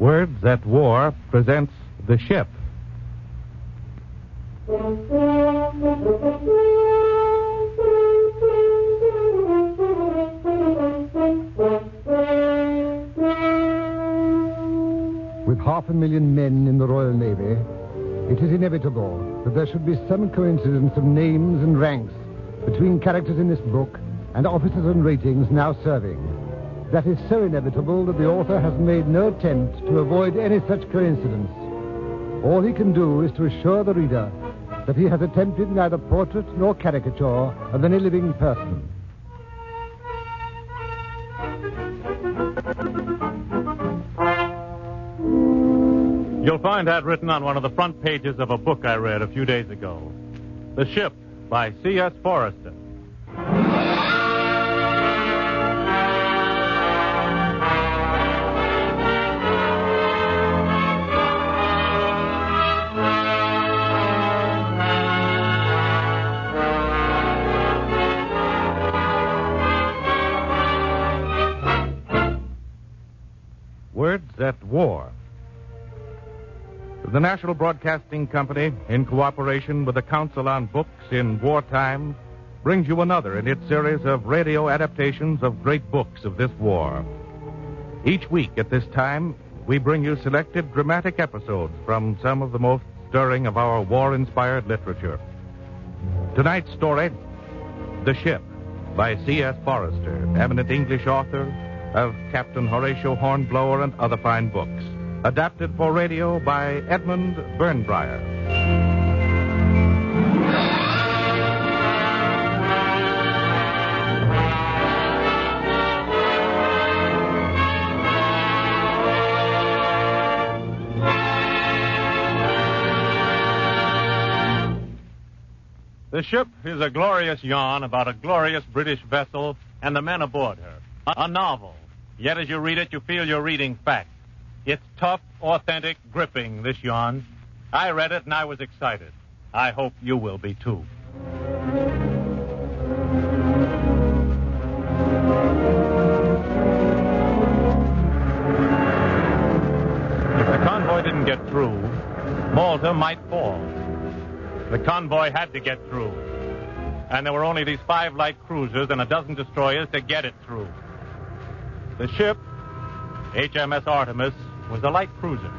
Words at War presents The Ship. With 500,000 men in the Royal Navy, it is inevitable that there should be some coincidence of names and ranks between characters in this book and officers and ratings now serving. That is so inevitable that the author has made no attempt to avoid any such coincidence. All he can do is to assure the reader that he has attempted neither portrait nor caricature of any living person. You'll find that written on one of the front pages of a book I read a few days ago. The Ship by C.S. Forrester. Words at War. The National Broadcasting Company, in cooperation with the Council on Books in Wartime, brings you another in its series of radio adaptations of great books of this war. Each week at this time, we bring you selected dramatic episodes from some of the most stirring of our war-inspired literature. Tonight's story, The Ship, by C.S. Forrester, eminent English author of Captain Horatio Hornblower and other fine books. Adapted for radio by Edmund Burnbriar. The Ship is a glorious yarn about a glorious British vessel and the men aboard her. A novel. Yet as you read it, you feel you're reading fact. It's tough, authentic, gripping, this yarn. I read it and I was excited. I hope you will be, too. If the convoy didn't get through, Malta might fall. The convoy had to get through. And there were only these 5 light cruisers and a dozen destroyers to get it through. The ship, HMS Artemis, was a light cruiser.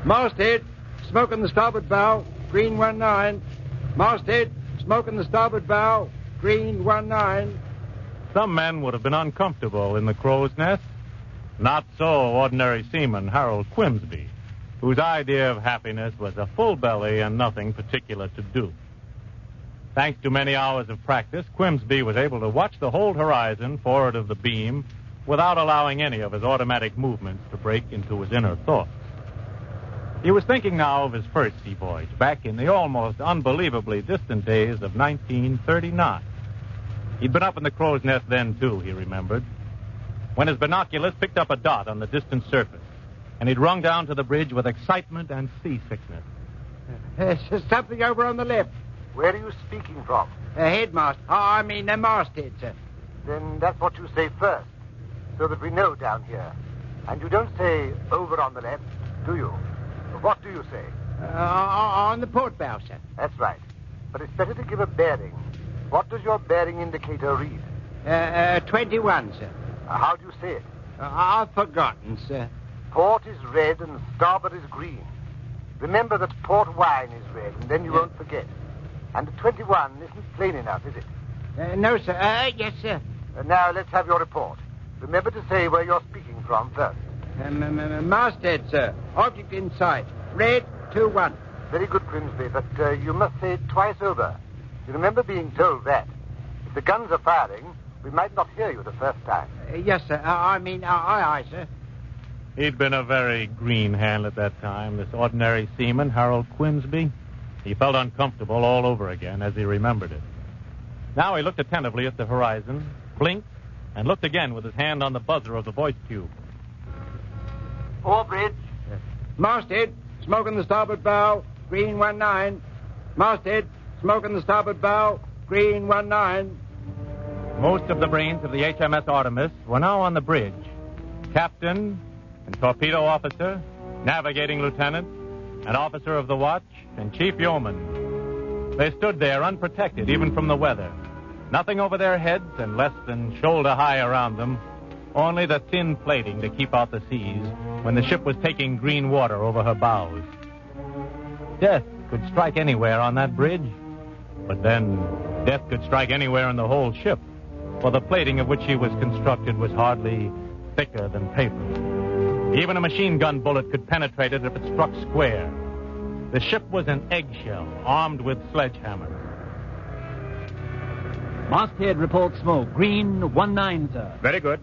Masthead, smoke on the starboard bow, green 19. Masthead, smoke on the starboard bow, green 19. Some men would have been uncomfortable in the crow's nest. Not so ordinary seaman Harold Quimsby, whose idea of happiness was a full belly and nothing particular to do. Thanks to many hours of practice, Quimsby was able to watch the whole horizon forward of the beam without allowing any of his automatic movements to break into his inner thoughts. He was thinking now of his first sea voyage back in the almost unbelievably distant days of 1939. He'd been up in the crow's nest then, too, he remembered, when his binoculars picked up a dot on the distant surface, and he'd rung down to the bridge with excitement and seasickness. There's something over on the left. Where are you speaking from? Headmaster. The masthead, sir. Then that's what you say first, so that we know down here. And you don't say over on the left, do you? What do you say? On the port bow, sir. That's right. But it's better to give a bearing. What does your bearing indicator read? 21, sir. How do you say it? I've forgotten, sir. Port is red and starboard is green. Remember that port wine is red, and then you won't forget. And the 21 isn't plain enough, is it? No, sir. Yes, sir. Now, let's have your report. Remember to say where you're speaking from first. Masthead, sir. Object in sight. Red, 21. Very good, Grimsby, but you must say it twice over. You remember being told that. If the guns are firing, we might not hear you the first time. Yes, sir. Aye, sir. He'd been a very green hand at that time, this ordinary seaman, Harold Quimsby. He felt uncomfortable all over again as he remembered it. Now he looked attentively at the horizon, blinked, and looked again with his hand on the buzzer of the voice tube. Four bridge. Masthead, smoke on the starboard bow, green 19. Masthead, smoke on the starboard bow, green 19. Most of the brains of the HMS Artemis were now on the bridge. Captain and torpedo officer, navigating lieutenant, an officer of the watch, and chief yeoman. They stood there unprotected even from the weather. Nothing over their heads and less than shoulder high around them. Only the thin plating to keep out the seas when the ship was taking green water over her bows. Death could strike anywhere on that bridge. But then death could strike anywhere in the whole ship, for the plating of which she was constructed was hardly thicker than paper. Even a machine gun bullet could penetrate it if it struck square. The ship was an eggshell armed with sledgehammers. Masthead reports smoke. Green 19, sir. Very good.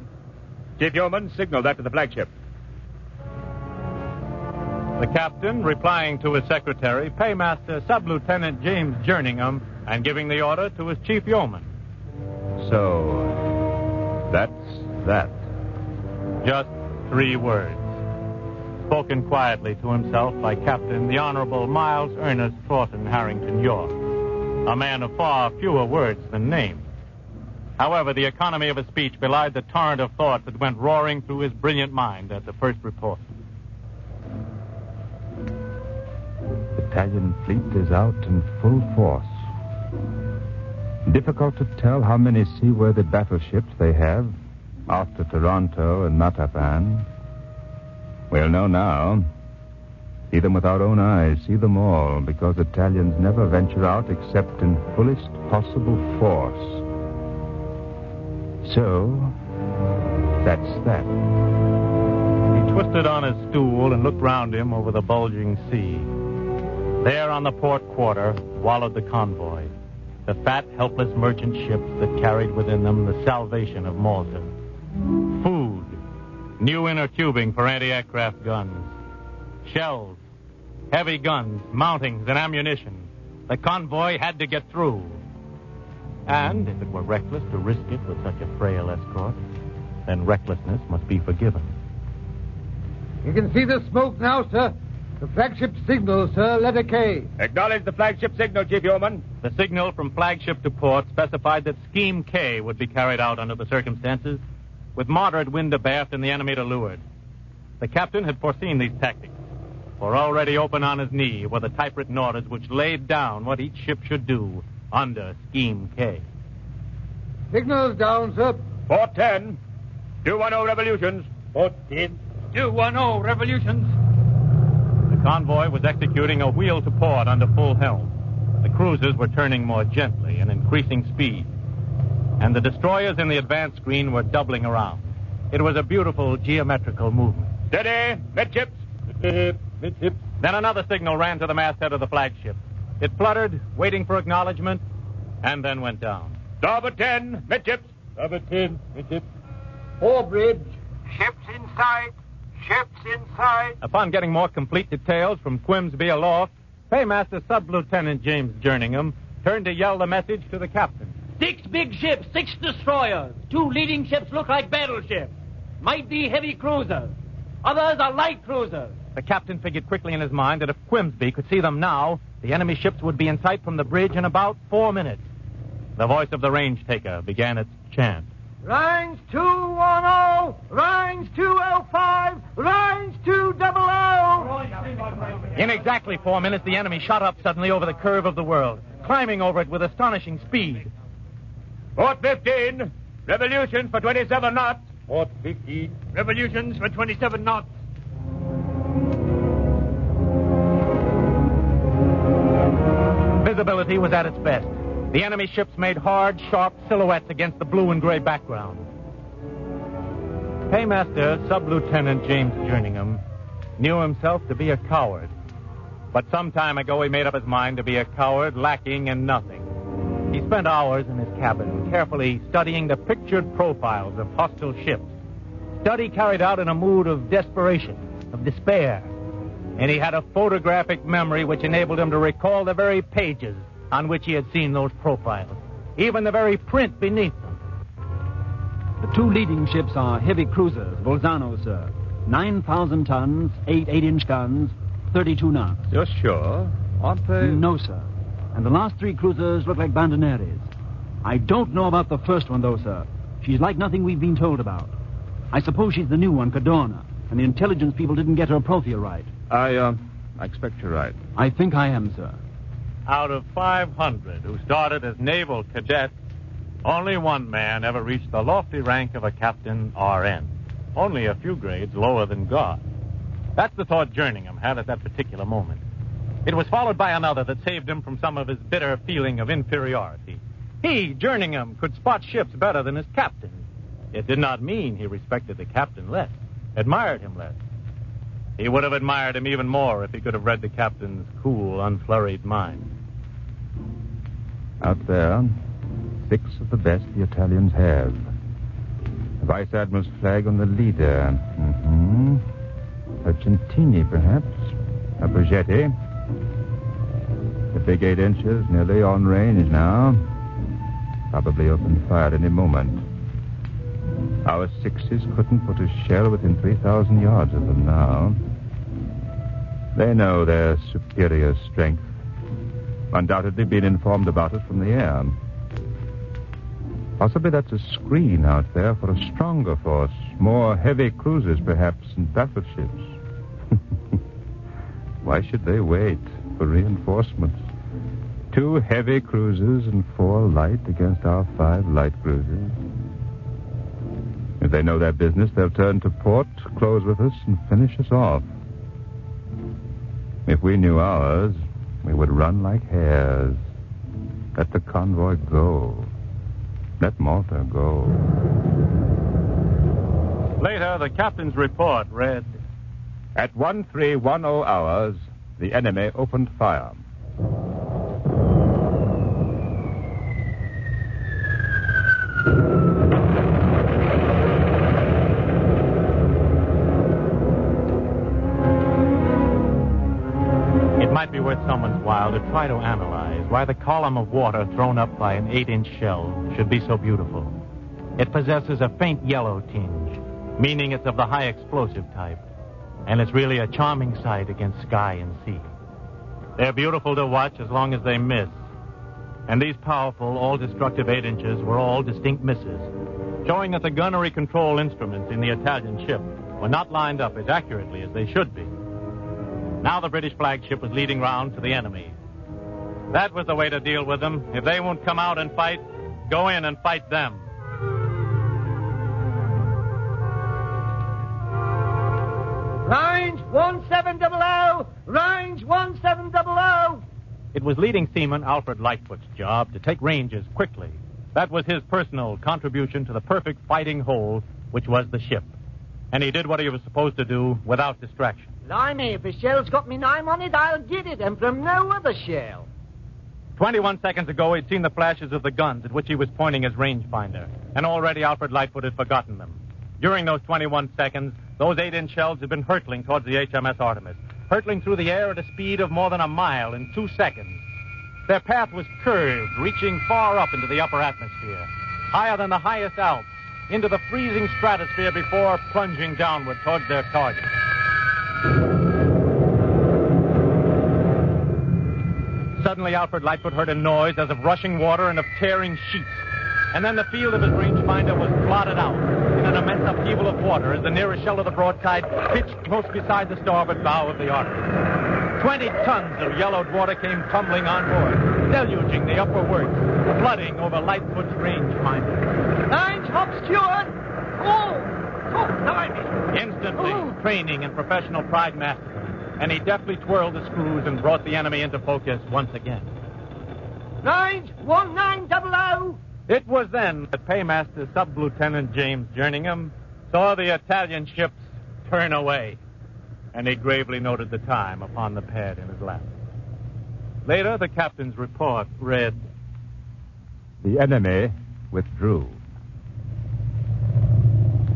Chief Yeoman, signal that to the flagship. The captain, replying to his secretary, Paymaster Sub-Lieutenant James Jerningham, and giving the order to his chief yeoman. So, that's that. Just 3 words. Spoken quietly to himself by Captain the Honorable Miles Ernest Thornton Harrington York, a man of far fewer words than names. However, the economy of his speech belied the torrent of thought that went roaring through his brilliant mind at the first report. The Italian fleet is out in full force. Difficult to tell how many seaworthy battleships they have after Toronto and Matapan. We'll know now. See them with our own eyes, see them all, because Italians never venture out except in fullest possible force. So, that's that. He twisted on his stool and looked round him over the bulging sea. There on the port quarter wallowed the convoy, the fat, helpless merchant ships that carried within them the salvation of Malta. Food, new inner tubing for anti-aircraft guns, shells, heavy guns, mountings, and ammunition. The convoy had to get through. And if it were reckless to risk it with such a frail escort, then recklessness must be forgiven. You can see the smoke now, sir. The flagship signal, sir, letter K. Acknowledge the flagship signal, Chief Yeoman. The signal from flagship to port specified that Scheme K would be carried out under the circumstances, with moderate wind abaft and the enemy to leeward. The captain had foreseen these tactics, for already open on his knee were the typewritten orders which laid down what each ship should do under Scheme K. Signal's down, sir. Port 10. 210 revolutions. Port 10. 210 revolutions. The convoy was executing a wheel to port under full helm. The cruisers were turning more gently and increasing speed. And the destroyers in the advance screen were doubling around. It was a beautiful geometrical movement. Steady. Midships. Midships. Then another signal ran to the masthead of the flagship. It fluttered, waiting for acknowledgement, and then went down. Starboard 10. Midships. Starboard 10. Midships. Fore bridge. Ships in sight. Ships in sight. Upon getting more complete details from Quimsby aloft, Paymaster Sub-Lieutenant James Jerningham turned to yell the message to the captain. 6 big ships, 6 destroyers. 2 leading ships look like battleships. Might be heavy cruisers. Others are light cruisers. The captain figured quickly in his mind that if Quimsby could see them now, the enemy ships would be in sight from the bridge in about 4 minutes. The voice of the range taker began its chant. Range 210, range 205, range 200. In exactly 4 minutes, the enemy shot up suddenly over the curve of the world, climbing over it with astonishing speed. Port 15. Revolutions for 27 knots. Port 15. Revolutions for 27 knots. Visibility was at its best. The enemy ships made hard, sharp silhouettes against the blue and gray background. Paymaster Sub-Lieutenant James Jerningham knew himself to be a coward. But some time ago he made up his mind to be a coward lacking in nothing. He spent hours in his cabin carefully studying the pictured profiles of hostile ships. Study carried out in a mood of desperation, of despair. And he had a photographic memory which enabled him to recall the very pages on which he had seen those profiles, even the very print beneath them. The 2 leading ships are heavy cruisers, Bolzano, sir. 9,000 tons, 8 8-inch guns, 32 knots. You're sure? Aren't they? No, sir. And the last 3 cruisers look like bandoneres. I don't know about the first one, though, sir. She's like nothing we've been told about. I suppose she's the new one, Cadorna, and the intelligence people didn't get her profile right. I expect you're right. I think I am, sir. Out of 500 who started as naval cadets, only one man ever reached the lofty rank of a captain RN. Only a few grades lower than God. That's the thought Jerningham had at that particular moment. It was followed by another that saved him from some of his bitter feeling of inferiority. He, Jerningham, could spot ships better than his captain. It did not mean he respected the captain less, admired him less. He would have admired him even more if he could have read the captain's cool, unflurried mind. Out there, 6 of the best the Italians have. The Vice Admiral's flag on the leader. A Centini, perhaps. A Bergetti. The big 8 inches, nearly on range now. Probably open fire any moment. Our 6s couldn't put a shell within 3,000 yards of them now. They know their superior strength. Undoubtedly been informed about it from the air. Possibly that's a screen out there for a stronger force. More heavy cruisers, perhaps, and battleships. Why should they wait for reinforcements? 2 heavy cruisers and 4 light against our 5 light cruisers. If they know their business, they'll turn to port, close with us, and finish us off. If we knew ours, we would run like hares. Let the convoy go. Let Malta go. Later, the captain's report read, At 1310 hours, the enemy opened fire. It might be worth someone's while to try to analyze why the column of water thrown up by an 8-inch shell should be so beautiful. It possesses a faint yellow tinge, meaning it's of the high explosive type, and it's really a charming sight against sky and sea. They're beautiful to watch as long as they miss, and these powerful, all-destructive 8 inches were all distinct misses, showing that the gunnery control instruments in the Italian ship were not lined up as accurately as they should be. Now the British flagship was leading round to the enemy. That was the way to deal with them. If they won't come out and fight, go in and fight them. Range 1700! Range 1700! It was leading seaman Alfred Lightfoot's job to take ranges quickly. That was his personal contribution to the perfect fighting whole, which was the ship. And he did what he was supposed to do without distraction. Blimey, if a shell's got me name on it, I'll get it, and from no other shell. 21 seconds ago, he'd seen the flashes of the guns at which he was pointing his rangefinder, and already Alfred Lightfoot had forgotten them. During those 21 seconds, those 8-inch shells had been hurtling towards the HMS Artemis, hurtling through the air at a speed of more than a mile in 2 seconds. Their path was curved, reaching far up into the upper atmosphere, higher than the highest Alps, into the freezing stratosphere before plunging downward towards their target. Suddenly, Alfred Lightfoot heard a noise as of rushing water and of tearing sheets. And then the field of his rangefinder was blotted out in an immense upheaval of water as the nearest shell of the broadside pitched close beside the starboard bow of the Artemis. 20 tons of yellowed water came tumbling on board, deluging the upper works, flooding over Lightfoot's rangefinder. Range, hop, steward! Oh! Oh, blimey! Instantly, training and professional pride mastered him, and he deftly twirled the screws and brought the enemy into focus once again. Range 1900! It was then that Paymaster Sub-Lieutenant James Jerningham saw the Italian ships turn away, and he gravely noted the time upon the pad in his lap. Later, the captain's report read, The enemy withdrew.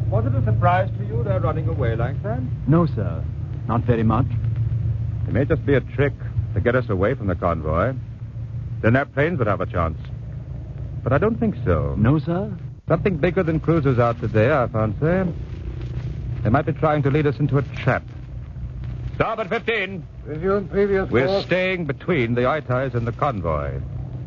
Was it a surprise to you they're running away like that? No, sir. Not very much. It may just be a trick to get us away from the convoy. Then their planes would have a chance. But I don't think so. No, sir? Something bigger than cruisers out today, I fancy. They might be trying to lead us into a trap. Starboard 15. Resume previous We're course. staying between the Aitais and the convoy.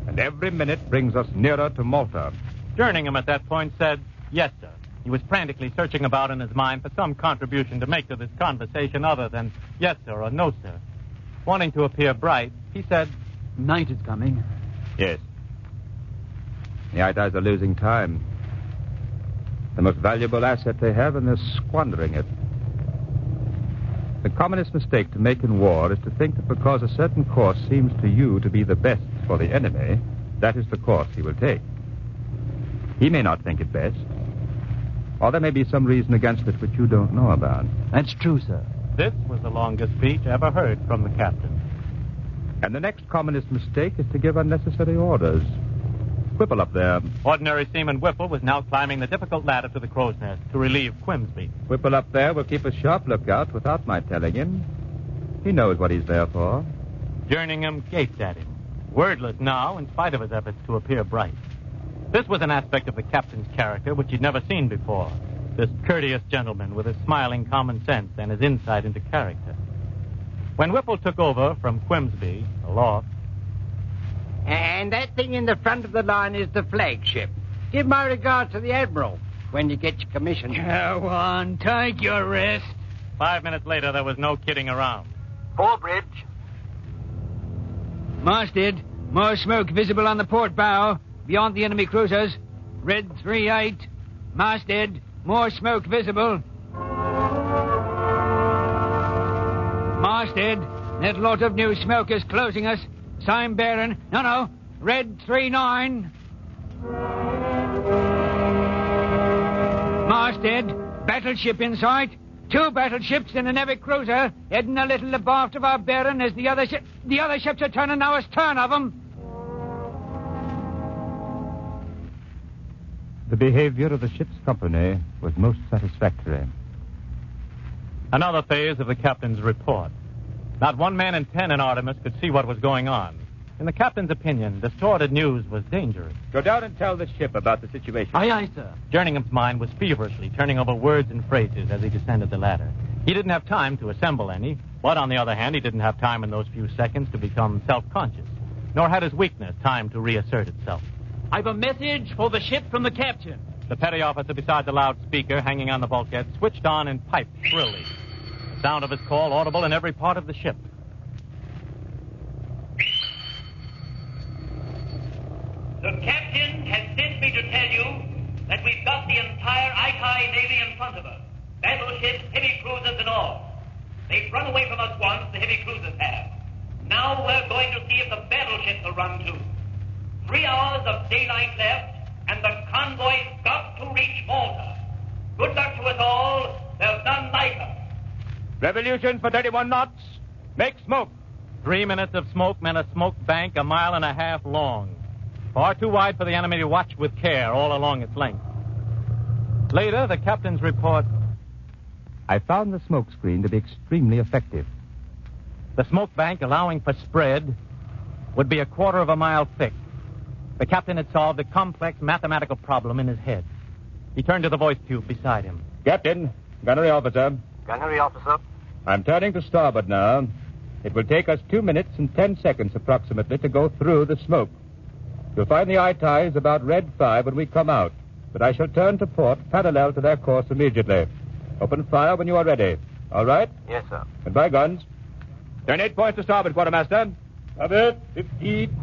And every minute brings us nearer to Malta. Jerningham at that point said, yes, sir. He was frantically searching about in his mind for some contribution to make to this conversation other than yes, sir, or no, sir. Wanting to appear bright, he said, Night is coming. Yes. The Aitais are losing time. The most valuable asset they have, and they're squandering it. The commonest mistake to make in war is to think that because a certain course seems to you to be the best for the enemy, that is the course he will take. He may not think it best, or there may be some reason against it which you don't know about. That's true, sir. This was the longest speech ever heard from the captain. And the next commonest mistake is to give unnecessary orders. Whipple up there. Ordinary Seaman Whipple was now climbing the difficult ladder to the crow's nest to relieve Quimsby. Whipple up there will keep a sharp lookout without my telling him. He knows what he's there for. Jerningham gaped at him, wordless now in spite of his efforts to appear bright. This was an aspect of the captain's character which he'd never seen before. This courteous gentleman with his smiling common sense and his insight into character. When Whipple took over from Quimsby, aloft, And that thing in the front of the line is the flagship. Give my regards to the Admiral when you get your commission. Go on, take your rest. 5 minutes later, there was no kidding around. Forebridge. Masthead, more smoke visible on the port bow, beyond the enemy cruisers. Red 3-8. Masthead, more smoke visible. Masthead, that lot of new smoke is closing us. Sign bearing. No. Red 3-9. Masthead, battleship in sight. 2 battleships and a navy cruiser heading a little abaft of our bearing as the other ships are turning now astern of them. The behavior of the ship's company was most satisfactory. Another phase of the captain's report. Not 1 man in 10 in Artemis could see what was going on. In the captain's opinion, distorted news was dangerous. Go down and tell the ship about the situation. Aye, sir. Jerningham's mind was feverishly turning over words and phrases as he descended the ladder. He didn't have time to assemble any, but on the other hand, he didn't have time in those few seconds to become self-conscious, nor had his weakness time to reassert itself. I've a message for the ship from the captain. The petty officer beside the loudspeaker hanging on the bulkhead switched on and piped shrilly. The sound of his call audible in every part of the ship. The captain has sent me to tell you that we've got the entire Aitai Navy in front of us. Battleships, heavy cruisers, and all. They've run away from us once, the heavy cruisers have. Now we're going to see if the battleships will run too. 3 hours of daylight left, and the convoy's got to reach Malta. Good luck to us all. There's none like us. Revolution for 31 knots. Make smoke. 3 minutes of smoke meant a smoke bank 1.5 miles long. Far too wide for the enemy to watch with care all along its length. Later, the captain's report. I found the smoke screen to be extremely effective. The smoke bank, allowing for spread, would be 1/4 mile thick. The captain had solved a complex mathematical problem in his head. He turned to the voice tube beside him. Captain, gunnery officer. Gunnery officer. I'm turning to starboard now. It will take us 2 minutes and 10 seconds approximately to go through the smoke. You'll find the Aitais about red 5 when we come out, but I shall turn to port parallel to their course immediately. Open fire when you are ready. All right? Yes, sir. Goodbye, guns. Turn 8 points to starboard, quartermaster. Starboard, 15.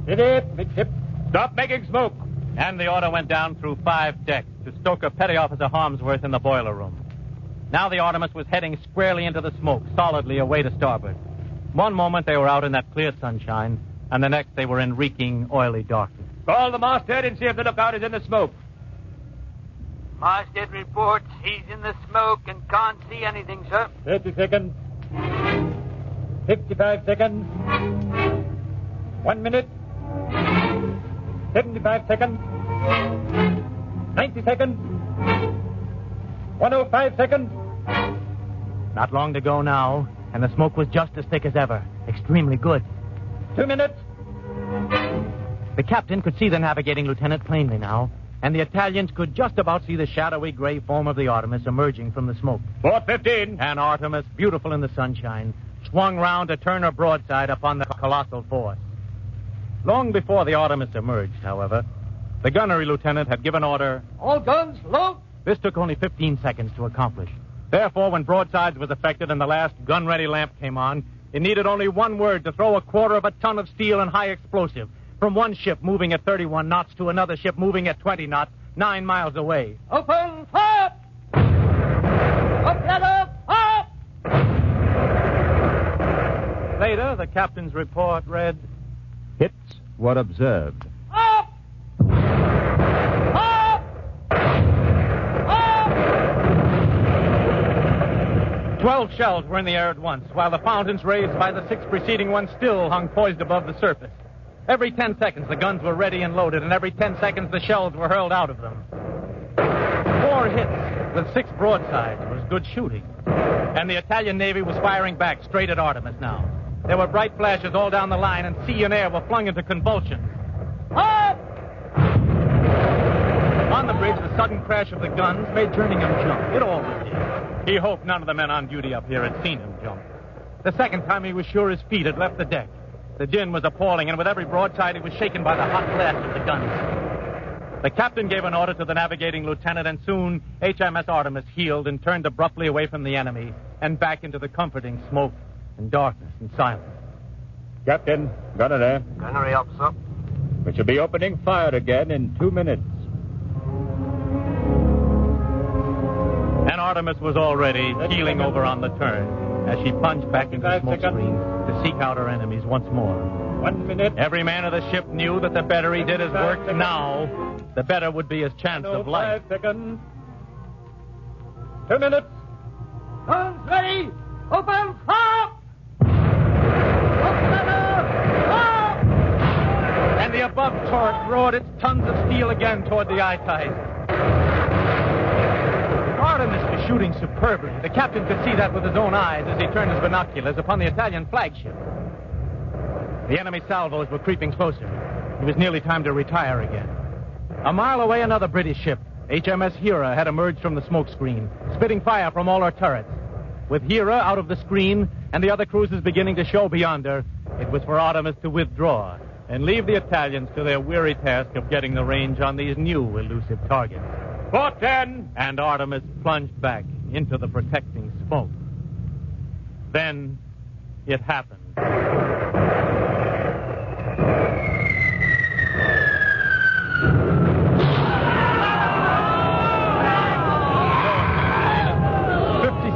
Hit it, midship. Stop making smoke. And the order went down through 5 decks to Stoker Petty Officer Harmsworth in the boiler room. Now the Artemis was heading squarely into the smoke, solidly away to starboard. One moment they were out in that clear sunshine, and the next they were in reeking, oily darkness. Call the masthead and see if the lookout is in the smoke. Masthead reports he's in the smoke and can't see anything, sir. 30 seconds. 55 seconds. 1 minute. 75 seconds. 90 seconds. 105 seconds. Not long to go now, and the smoke was just as thick as ever. Extremely good. 2 minutes. The captain could see the navigating lieutenant plainly now, and the Italians could just about see the shadowy gray form of the Artemis emerging from the smoke. Port 15. And Artemis, beautiful in the sunshine, swung round to turn her broadside upon the colossal force. Long before the Artemis emerged, however, the gunnery lieutenant had given order. All guns, load! This took only 15 seconds to accomplish. Therefore, when broadsides was effected and the last gun-ready lamp came on, it needed only one word to throw 1/4 of a ton of steel and high explosive from one ship moving at 31 knots to another ship moving at 20 knots, 9 miles away. Open fire! Up, ladder, up! Later, the captain's report read, Hits were observed. Up! Up! Up! 12 shells were in the air at once, while the fountains raised by the 6 preceding ones still hung poised above the surface. Every 10 seconds, the guns were ready and loaded, and every 10 seconds, the shells were hurled out of them. 4 hits with 6 broadsides was good shooting. And the Italian Navy was firing back straight at Artemis now. There were bright flashes all down the line, and sea and air were flung into convulsions. Up! On the bridge, the sudden crash of the guns made Jerningham jump. It always did. He hoped none of the men on duty up here had seen him jump. The second time, he was sure his feet had left the deck. The din was appalling, and with every broadside, he was shaken by the hot blast of the guns. The captain gave an order to the navigating lieutenant, and soon HMS Artemis heeled and turned abruptly away from the enemy and back into the comforting smoke and darkness and silence. Captain, gunner there. Gunnery up, sir. We shall be opening fire again in 2 minutes. And Artemis was already heeling over on the turn as she plunged back into the smoke screen to seek out her enemies once more. 1 minute. Every man of the ship knew that the better he did his work now, the better would be his chance of life. 5 seconds. 2 minutes. Guns ready! Open fire! Up, ladder, up! And the above turret roared its tons of steel again toward the eye ties. Artemis was shooting superbly. The captain could see that with his own eyes as he turned his binoculars upon the Italian flagship. The enemy salvos were creeping closer. It was nearly time to retire again. A mile away, another British ship, HMS Hera, had emerged from the smoke screen, spitting fire from all her turrets. With Hera out of the screen and the other cruisers beginning to show beyond her, it was for Artemis to withdraw and leave the Italians to their weary task of getting the range on these new elusive targets. Port 10. And Artemis plunged back into the protecting smoke. Then it happened. 50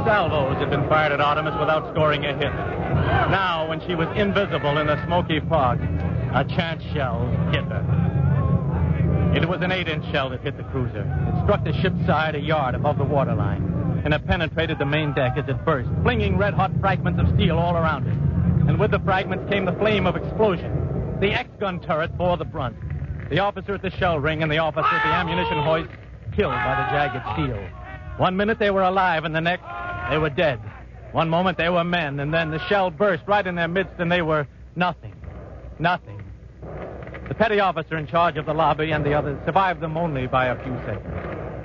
salvos had been fired at Artemis without scoring a hit. Now, when she was invisible in the smoky fog, a chance shell hit her. It was an 8-inch shell that hit the cruiser. It struck the ship's side a yard above the waterline, and it penetrated the main deck as it burst, flinging red-hot fragments of steel all around it. And with the fragments came the flame of explosion. The X-gun turret bore the brunt. The officer at the shell ring and the officer at the ammunition hoist killed by the jagged steel. 1 minute they were alive, and the next they were dead. One moment they were men, and then the shell burst right in their midst, and they were nothing. Nothing. The petty officer in charge of the lobby and the others survived them only by a few seconds.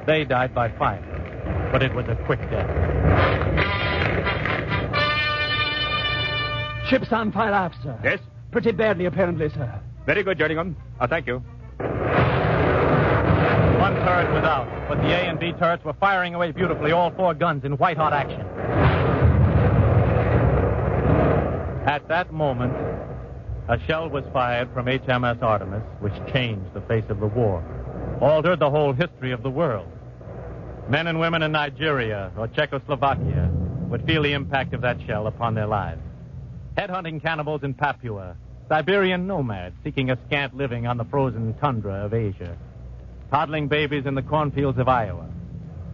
They died by fire, but it was a quick death. Ship's on fire aft, sir. Yes? Pretty badly, apparently, sir. Very good, Jerningham. Thank you. One turret was out, but the A and B turrets were firing away beautifully, all 4 guns in white-hot action. At that moment, a shell was fired from HMS Artemis, which changed the face of the war, altered the whole history of the world. Men and women in Nigeria or Czechoslovakia would feel the impact of that shell upon their lives. Headhunting cannibals in Papua, Siberian nomads seeking a scant living on the frozen tundra of Asia, toddling babies in the cornfields of Iowa,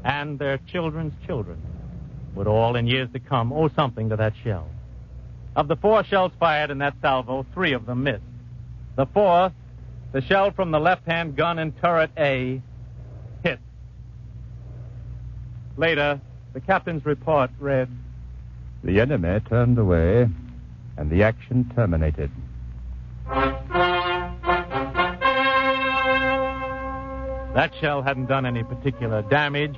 and their children's children would all in years to come owe something to that shell. Of the 4 shells fired in that salvo, 3 of them missed. The 4th, the shell from the left-hand gun in turret A, hit. Later, the captain's report read, The enemy turned away, and the action terminated. That shell hadn't done any particular damage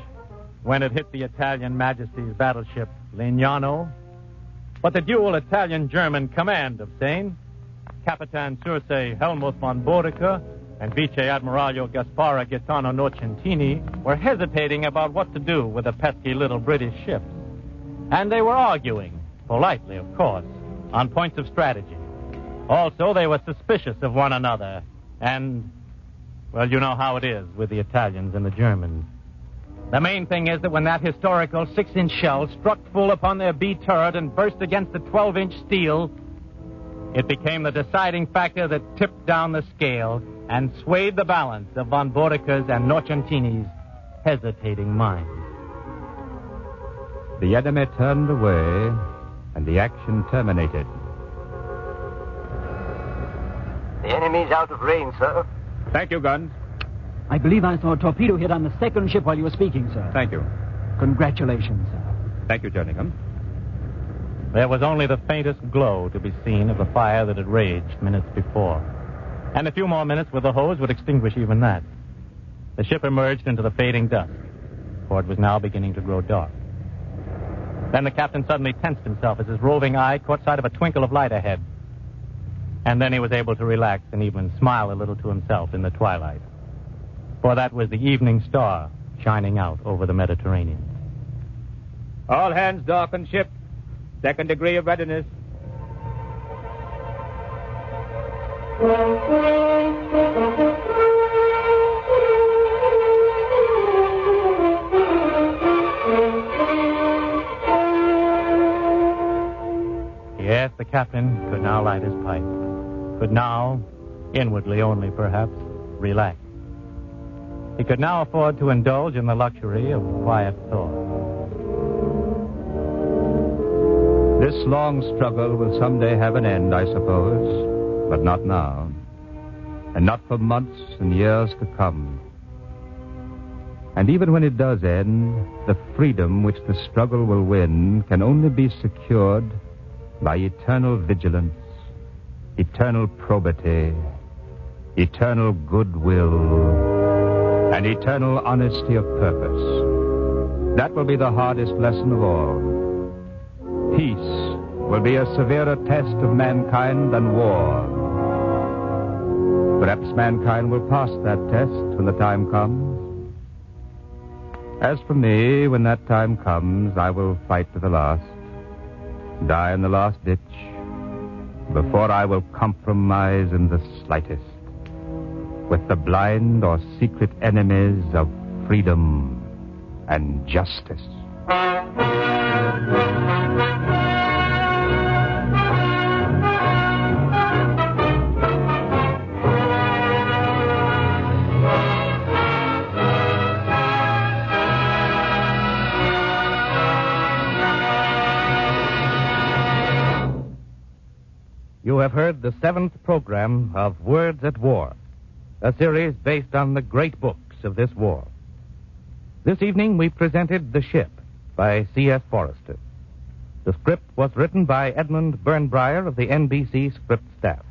when it hit the Italian Majesty's battleship Legnano, but the dual Italian-German command of Seine Capitan Circe Helmuth von Boudicca and Vice Admiral Gaspara Gaetano Nocentini were hesitating about what to do with the pesky little British ships. And they were arguing, politely, of course, on points of strategy. Also, they were suspicious of one another. And, well, you know how it is with the Italians and the Germans. The main thing is that when that historical 6-inch shell struck full upon their B turret and burst against the 12-inch steel, it became the deciding factor that tipped down the scale and swayed the balance of von Boudicca's and Nocentini's hesitating minds. The enemy turned away, and the action terminated. The enemy's out of range, sir. Thank you, Guns. I believe I saw a torpedo hit on the second ship while you were speaking, sir. Thank you. Congratulations, sir. Thank you, Jerningham. There was only the faintest glow to be seen of the fire that had raged minutes before. And a few more minutes with the hose would extinguish even that. The ship emerged into the fading dusk, for it was now beginning to grow dark. Then the captain suddenly tensed himself as his roving eye caught sight of a twinkle of light ahead. And then he was able to relax and even smile a little to himself in the twilight. For that was the evening star shining out over the Mediterranean. All hands darken ship. Second degree of readiness. Yes, the captain could now light his pipe. Could now, inwardly only perhaps, relax. He could now afford to indulge in the luxury of quiet thought. This long struggle will someday have an end, I suppose, but not now, and not for months and years to come. And even when it does end, the freedom which the struggle will win can only be secured by eternal vigilance, eternal probity, eternal goodwill, and eternal honesty of purpose. That will be the hardest lesson of all. Peace will be a severer test of mankind than war. Perhaps mankind will pass that test when the time comes. As for me, when that time comes, I will fight to the last, die in the last ditch, before I will compromise in the slightest with the blind or secret enemies of freedom and justice. You have heard the 7th program of Words at War, a series based on the great books of this war. This evening we presented The Ship by C.S. Forrester. The script was written by Edmund Burnbreyer of the NBC script staff.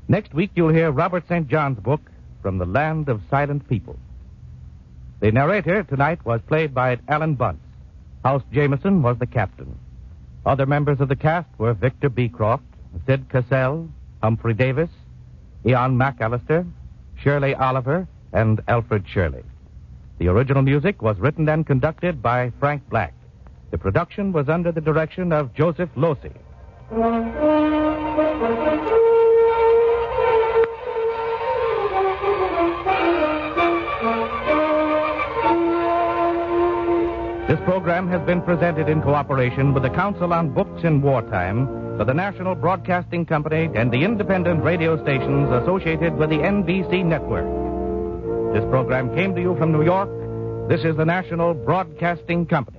Next week you'll hear Robert St. John's book, From the Land of Silent People. The narrator tonight was played by Alan Bunce. House Jameson was the captain. Other members of the cast were Victor Beecroft, Sid Cassell, Humphrey Davis, Ian McAllister, Shirley Oliver, and Alfred Shirley. The original music was written and conducted by Frank Black. The production was under the direction of Joseph Losey. This program has been presented in cooperation with the Council on Books in Wartime, for the National Broadcasting Company and the independent radio stations associated with the NBC network. This program came to you from New York. This is the National Broadcasting Company.